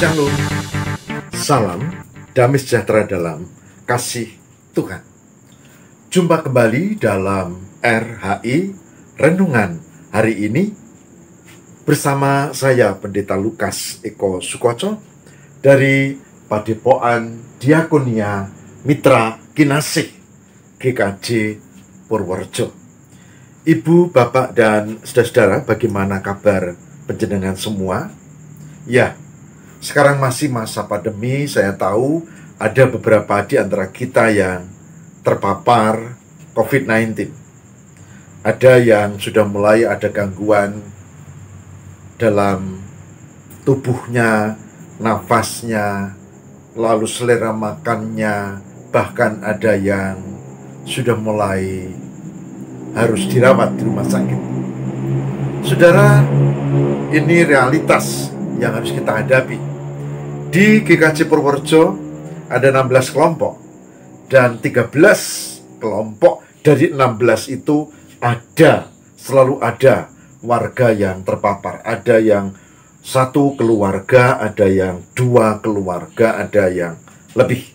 Shalom, salam damai sejahtera dalam kasih Tuhan. Jumpa kembali dalam RHI Renungan hari ini bersama saya Pendeta Lukas Eko Sukoco dari Padepokan Diakonia Mitra Kinasih GKJ Purworejo. Ibu, Bapak, dan saudara-saudara, bagaimana kabar panjenengan semua? Ya, sekarang masih masa pandemi. Saya tahu ada beberapa di antara kita yang terpapar COVID-19. Ada yang sudah mulai ada gangguan dalam tubuhnya, nafasnya, lalu selera makannya, bahkan ada yang sudah mulai harus dirawat di rumah sakit. Saudara, ini realitas yang harus kita hadapi. Di GKJ Purworejo ada 16 kelompok, dan 13 kelompok dari 16 itu selalu ada warga yang terpapar. Ada yang satu keluarga, ada yang dua keluarga, ada yang lebih.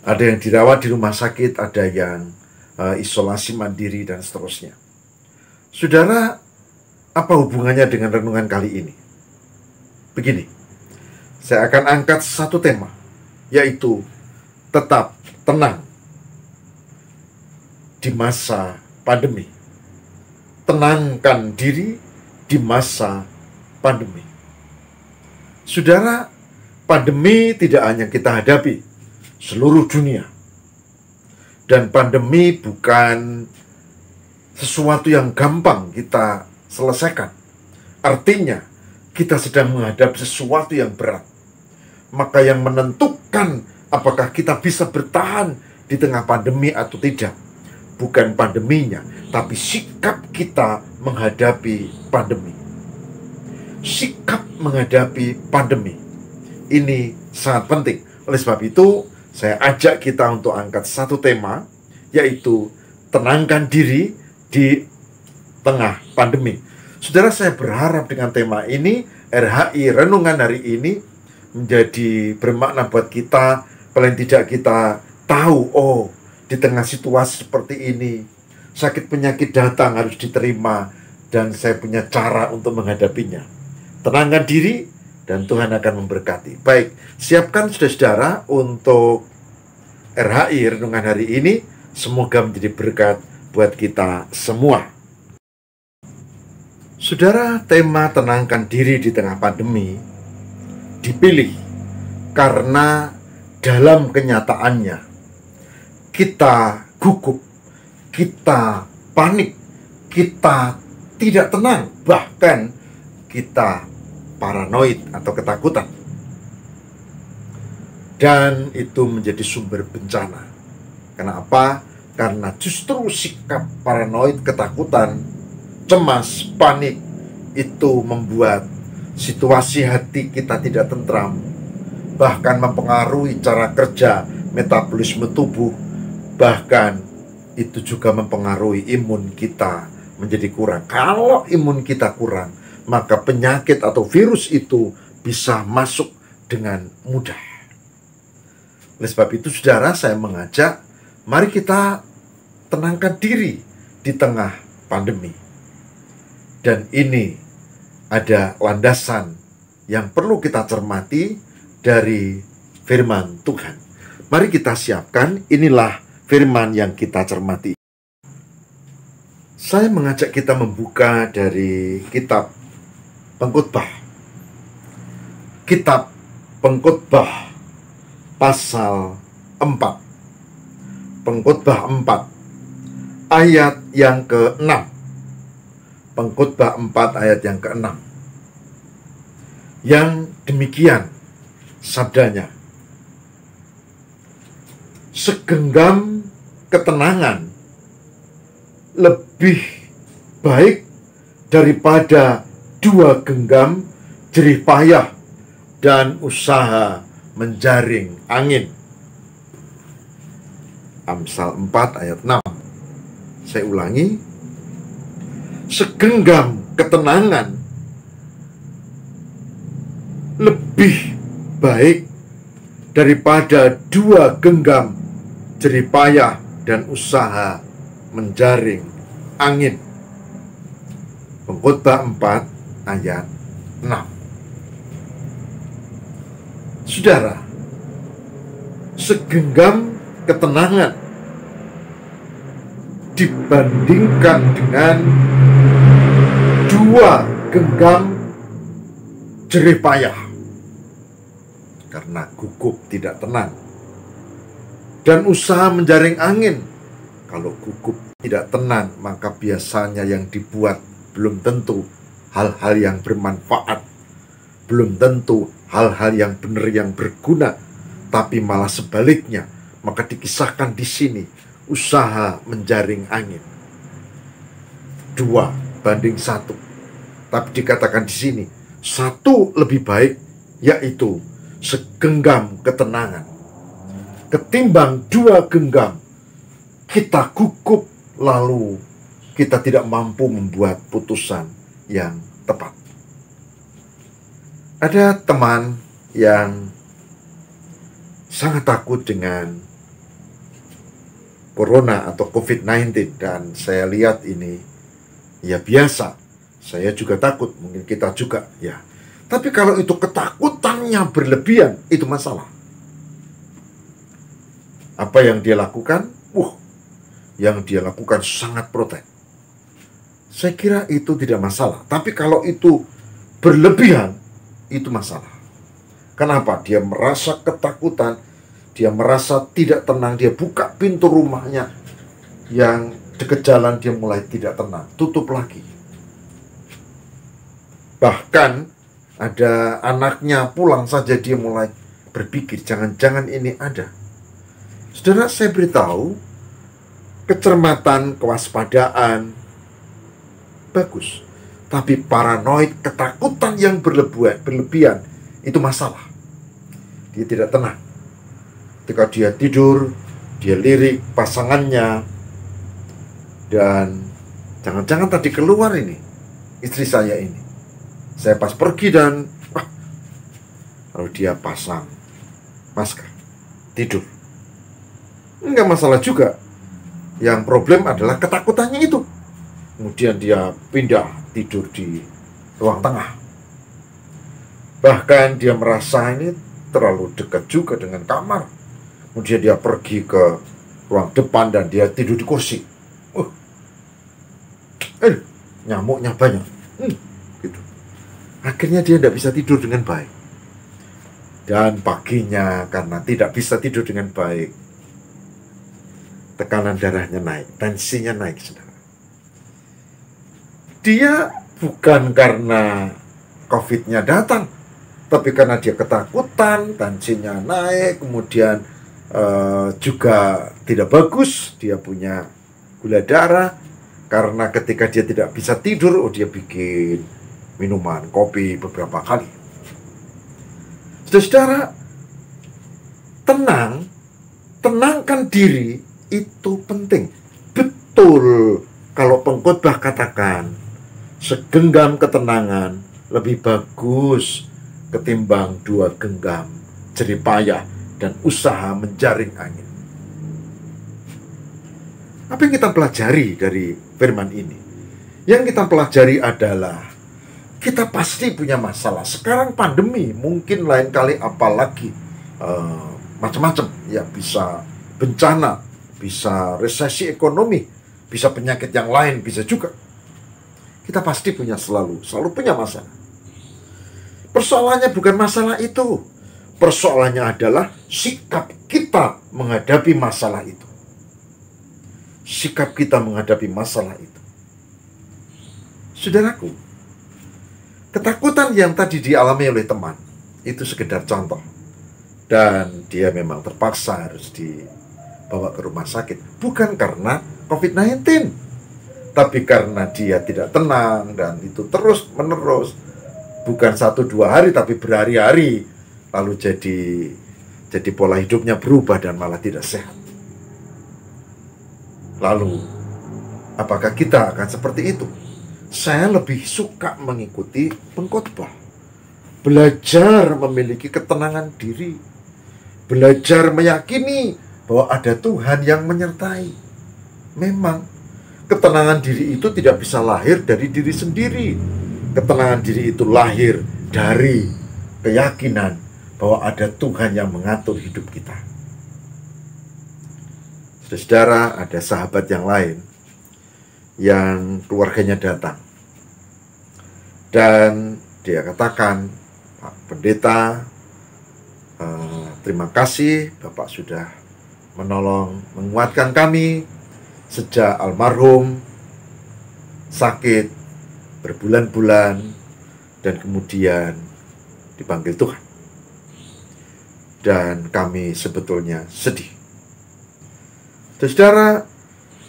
Ada yang dirawat di rumah sakit, ada yang isolasi mandiri, dan seterusnya. Saudara, apa hubungannya dengan renungan kali ini? Begini, saya akan angkat satu tema, yaitu tetap tenang di masa pandemi. Tenangkan diri di masa pandemi. Saudara, pandemi tidak hanya kita hadapi, seluruh dunia. Dan pandemi bukan sesuatu yang gampang kita selesaikan. Artinya, kita sedang menghadapi sesuatu yang berat. Maka yang menentukan apakah kita bisa bertahan di tengah pandemi atau tidak, bukan pandeminya, tapi sikap kita menghadapi pandemi. Sikap menghadapi pandemi ini sangat penting. Oleh sebab itu, saya ajak kita untuk angkat satu tema, yaitu tenangkan diri di tengah pandemi. Saudara, saya berharap dengan tema ini, RHI Renungan hari ini menjadi bermakna buat kita. Paling tidak kita tahu, oh, di tengah situasi seperti ini, sakit penyakit datang harus diterima, dan saya punya cara untuk menghadapinya. Tenangkan diri, dan Tuhan akan memberkati. Baik, siapkan saudara-saudara untuk RHI Renungan hari ini. Semoga menjadi berkat buat kita semua. Saudara, tema tenangkan diri di tengah pandemi dipilih karena dalam kenyataannya kita gugup, kita panik, kita tidak tenang, bahkan kita paranoid atau ketakutan. Dan itu menjadi sumber bencana. Kenapa? Karena justru sikap paranoid, ketakutan, cemas, panik itu membuat situasi hati kita tidak tentram, bahkan mempengaruhi cara kerja metabolisme tubuh, bahkan itu juga mempengaruhi imun kita menjadi kurang. Kalau imun kita kurang, maka penyakit atau virus itu bisa masuk dengan mudah. Oleh sebab itu, saudara, saya mengajak, mari kita tenangkan diri di tengah pandemi. Dan ini ada landasan yang perlu kita cermati dari firman Tuhan. Mari kita siapkan, inilah firman yang kita cermati. Saya mengajak kita membuka dari kitab Pengkhotbah. Kitab Pengkhotbah pasal 4. Pengkhotbah 4 ayat yang ke-6. Pengkhotbah 4 ayat yang ke-6. Yang demikian sabdanya. Segenggam ketenangan lebih baik daripada 2 genggam jerih payah dan usaha menjaring angin. Amsal 4 ayat 6. Saya ulangi. Segenggam ketenangan lebih baik daripada 2 genggam jeripayah dan usaha menjaring angin. Pengkhotbah 4 ayat 6. Saudara, segenggam ketenangan dibandingkan dengan 2 genggam jerih payah, karena gugup tidak tenang, dan usaha menjaring angin. Kalau gugup tidak tenang, maka biasanya yang dibuat belum tentu hal-hal yang bermanfaat, belum tentu hal-hal yang benar, yang berguna, tapi malah sebaliknya. Maka dikisahkan di sini usaha menjaring angin 2:1, tapi dikatakan di sini 1 lebih baik, yaitu segenggam ketenangan ketimbang 2 genggam kita gugup lalu kita tidak mampu membuat putusan yang tepat. Ada teman yang sangat takut dengan corona atau COVID-19, dan saya lihat ini ya biasa. Saya juga takut, mungkin kita juga ya. Tapi kalau itu ketakutannya berlebihan, itu masalah. Apa yang dia lakukan? Yang dia lakukan sangat protek. Saya kira itu tidak masalah. Tapi kalau itu berlebihan, itu masalah. Kenapa? Dia merasa ketakutan, dia merasa tidak tenang, dia buka pintu rumahnya yang dekat jalan, dia mulai tidak tenang, tutup lagi. Bahkan ada anaknya pulang saja dia mulai berpikir, jangan-jangan ini ada. Saudara, saya beritahu, kecermatan, kewaspadaan bagus, tapi paranoid, ketakutan yang berlebihan itu masalah. Dia tidak tenang. Ketika dia tidur, dia lirik pasangannya, dan jangan-jangan tadi keluar ini istri saya ini, saya pas pergi dan lalu dia pasang masker, tidur. Enggak masalah juga. Yang problem adalah ketakutannya itu. Kemudian dia pindah tidur di ruang tengah. Bahkan dia merasa ini terlalu dekat juga dengan kamar. Kemudian dia pergi ke ruang depan dan dia tidur di kursi. Nyamuknya banyak. Gitu. Akhirnya dia tidak bisa tidur dengan baik. Dan paginya karena tidak bisa tidur dengan baik, tekanan darahnya naik, tensinya naik, saudara. Dia bukan karena COVID-nya datang, tapi karena dia ketakutan, tensinya naik, kemudian juga tidak bagus, dia punya gula darah, karena ketika dia tidak bisa tidur, dia bikin minuman, kopi beberapa kali. Saudara, tenangkan diri, itu penting. Betul, kalau pengkhotbah katakan segenggam ketenangan lebih bagus ketimbang 2 genggam jeripayah dan usaha menjaring angin. Apa yang kita pelajari dari firman ini? Yang kita pelajari adalah kita pasti punya masalah. Sekarang pandemi, mungkin lain kali apalagi macam-macam ya, bisa bencana, bisa resesi ekonomi, bisa penyakit yang lain, bisa juga. Kita pasti punya selalu punya masalah. Persoalannya bukan masalah itu. Persoalannya adalah sikap kita menghadapi masalah itu. Sikap kita menghadapi masalah itu. Saudaraku, ketakutan yang tadi dialami oleh teman itu sekedar contoh. Dan dia memang terpaksa harus dibawa ke rumah sakit. Bukan karena COVID-19, tapi karena dia tidak tenang, dan itu terus menerus. Bukan 1-2 hari, tapi berhari-hari. Lalu jadi pola hidupnya berubah dan malah tidak sehat. Lalu, apakah kita akan seperti itu? Saya lebih suka mengikuti pengkhotbah. belajar memiliki ketenangan diri, belajar meyakini bahwa ada Tuhan yang menyertai. Memang ketenangan diri itu tidak bisa lahir dari diri sendiri. Ketenangan diri itu lahir dari keyakinan bahwa ada Tuhan yang mengatur hidup kita. Saudara, ada sahabat yang lain yang keluarganya datang dan dia katakan, "Pak Pendeta, terima kasih Bapak sudah menolong, menguatkan kami sejak almarhum sakit berbulan-bulan dan kemudian dipanggil Tuhan. Dan kami sebetulnya sedih." Saudara,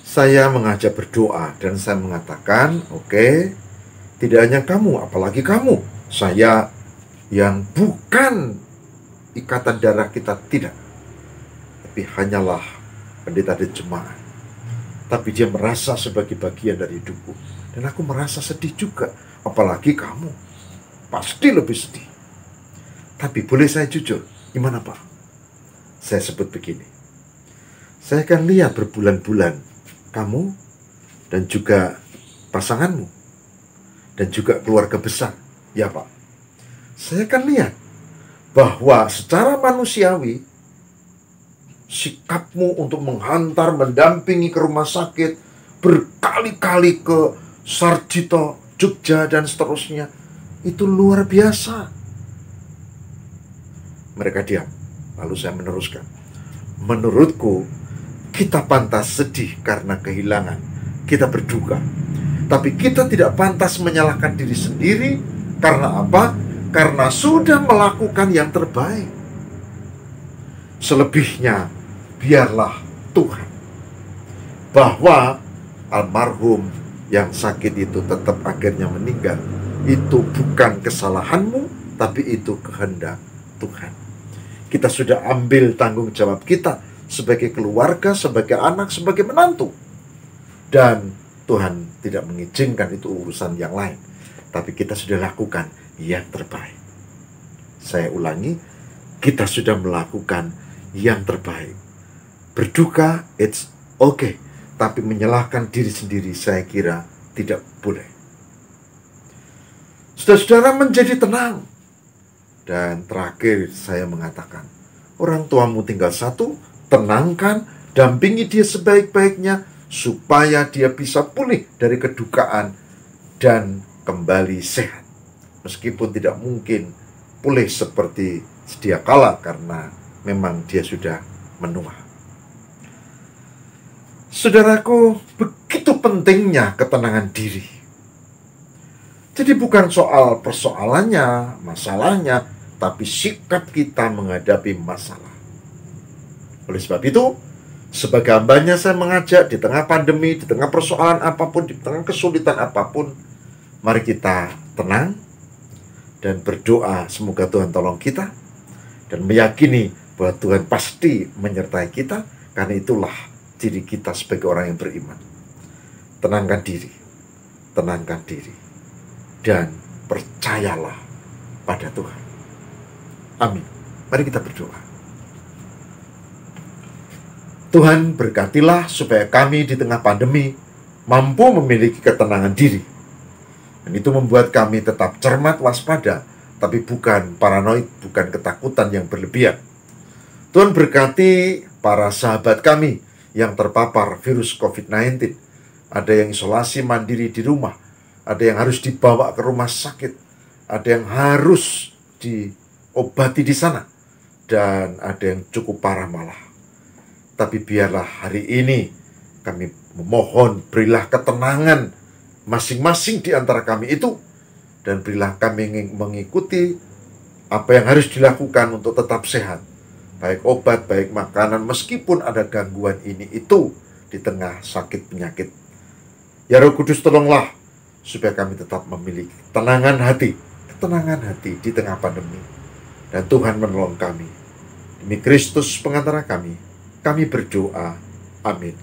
saya mengajak berdoa dan saya mengatakan, oke, tidak hanya kamu, apalagi kamu, saya yang bukan ikatan darah kita, tidak, tapi hanyalah pendeta dan jemaat. Tapi dia merasa sebagai bagian dari hidupku. Dan aku merasa sedih juga. Apalagi kamu. Pasti lebih sedih. Tapi boleh saya jujur? Gimana Pak? Saya sebut begini. Saya akan lihat berbulan-bulan kamu dan juga pasanganmu dan juga keluarga besar. Ya Pak. Saya akan lihat bahwa secara manusiawi sikapmu untuk menghantar, mendampingi ke rumah sakit berkali-kali ke Sarjito, Jogja, dan seterusnya, itu luar biasa. Mereka diam. Lalu saya meneruskan. Menurutku, kita pantas sedih karena kehilangan. Kita berduka. Tapi kita tidak pantas menyalahkan diri sendiri. Karena apa? Karena sudah melakukan yang terbaik. Selebihnya, biarlah Tuhan. Bahwa almarhum yang sakit itu tetap akhirnya meninggal, itu bukan kesalahanmu, tapi itu kehendak Tuhan. Kita sudah ambil tanggung jawab kita sebagai keluarga, sebagai anak, sebagai menantu. Dan Tuhan tidak mengizinkan itu urusan yang lain. Tapi kita sudah lakukan yang terbaik. Saya ulangi, kita sudah melakukan yang terbaik. Berduka, it's okay. Tapi menyalahkan diri sendiri, saya kira tidak boleh. Saudara-saudara menjadi tenang. Dan terakhir saya mengatakan, orang tuamu tinggal satu, tenangkan, dampingi dia sebaik-baiknya, supaya dia bisa pulih dari kedukaan dan kembali sehat. Meskipun tidak mungkin pulih seperti sedia kala, karena memang dia sudah menua. Saudaraku, begitu pentingnya ketenangan diri. Jadi bukan soal persoalannya, masalahnya, tapi sikap kita menghadapi masalah. Oleh sebab itu, sebagai hambanya saya mengajak di tengah pandemi, di tengah persoalan apapun, di tengah kesulitan apapun, mari kita tenang dan berdoa semoga Tuhan tolong kita dan meyakini bahwa Tuhan pasti menyertai kita, karena itulah diri kita sebagai orang yang beriman. Tenangkan diri, dan percayalah pada Tuhan. Amin. Mari kita berdoa. Tuhan, berkatilah supaya kami di tengah pandemi mampu memiliki ketenangan diri. Dan itu membuat kami tetap cermat, waspada, tapi bukan paranoid, bukan ketakutan yang berlebihan. Tuhan berkati para sahabat kami yang terpapar virus COVID-19. Ada yang isolasi mandiri di rumah, ada yang harus dibawa ke rumah sakit, ada yang harus diobati di sana, dan ada yang cukup parah malah. Tapi biarlah hari ini kami memohon, berilah ketenangan masing-masing di antara kami itu, dan berilah kami mengikuti apa yang harus dilakukan untuk tetap sehat. Baik obat, baik makanan, meskipun ada gangguan ini itu di tengah sakit penyakit. Ya Roh Kudus, tolonglah supaya kami tetap memiliki ketenangan hati di tengah pandemi. Dan Tuhan menolong kami. Demi Kristus pengantara kami berdoa. Amin.